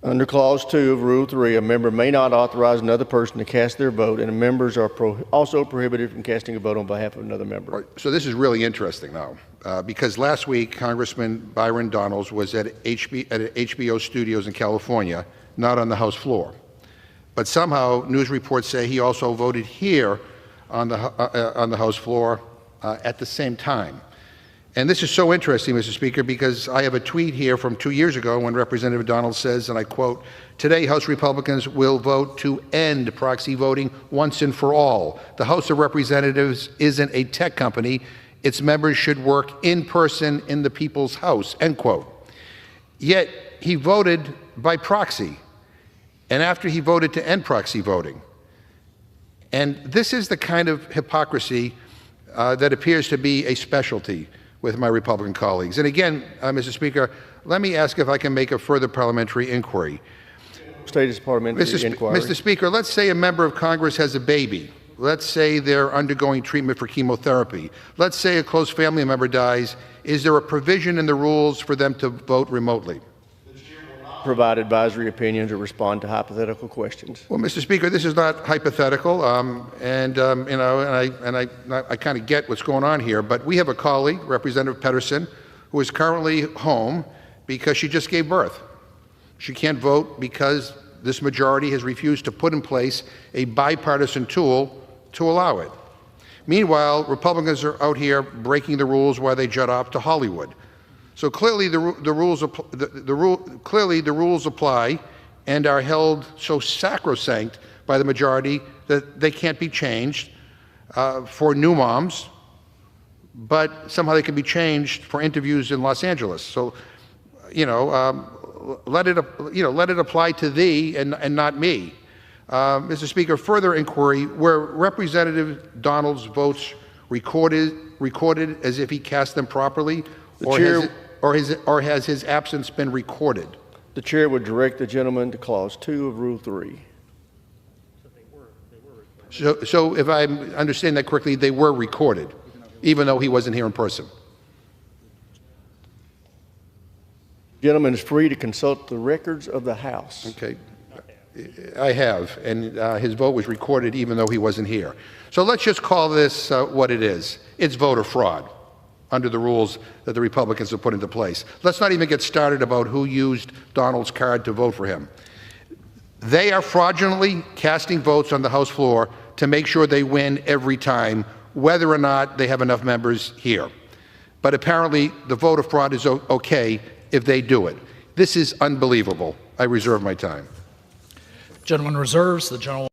Under Clause 2 of Rule 3, a member may not authorize another person to cast their vote, and members are also prohibited from casting a vote on behalf of another member. Right. So this is really interesting now, because last week Congressman Byron Donald was at HBO studios in California, not on the House floor. But somehow news reports say he also voted here on the House floor at the same time. And this is so interesting, Mr. Speaker, because I have a tweet here from 2 years ago when Representative Donald says, and I quote, "Today, House Republicans will vote to end proxy voting once and for all. The House of Representatives isn't a tech company. Its members should work in person in the people's house," end quote. Yet he voted by proxy, and after he voted to end proxy voting. And this is the kind of hypocrisy that appears to be a specialty with my Republican colleagues. And again, Mr. Speaker, let me ask if I can make a further parliamentary inquiry. Status parliamentary inquiry. Mr. Speaker, let's say a member of Congress has a baby. Let's say they're undergoing treatment for chemotherapy. Let's say a close family member dies. Is there a provision in the rules for them to vote remotely? Provide advisory opinions or respond to hypothetical questions. Well, Mr. Speaker, this is not hypothetical, I kind of get what's going on here, but we have a colleague, Representative Pedersen, who is currently home because she just gave birth. She can't vote because this majority has refused to put in place a bipartisan tool to allow it. Meanwhile, Republicans are out here breaking the rules while they jet off to Hollywood. So clearly the rules apply and are held so sacrosanct by the majority that they can't be changed for new moms, but somehow they can be changed for interviews in Los Angeles. So, let it apply to thee and not me. Mr. Speaker, further inquiry: were Representative Donald's votes recorded as if he cast them properly, or has his absence been recorded? The chair would direct the gentleman to Clause 2 of Rule 3. So if I understand that correctly, they were recorded, even though he wasn't here in person. The gentleman is free to consult the records of the House. Okay. I have, and his vote was recorded even though he wasn't here. So let's just call this what it is. It's voter fraud under the rules that the Republicans have put into place. Let's not even get started about who used Donald's card to vote for him. They are fraudulently casting votes on the House floor to make sure they win every time, whether or not they have enough members here. But apparently the voter fraud is okay if they do it. This is unbelievable. I reserve my time. Gentleman reserves. The gentleman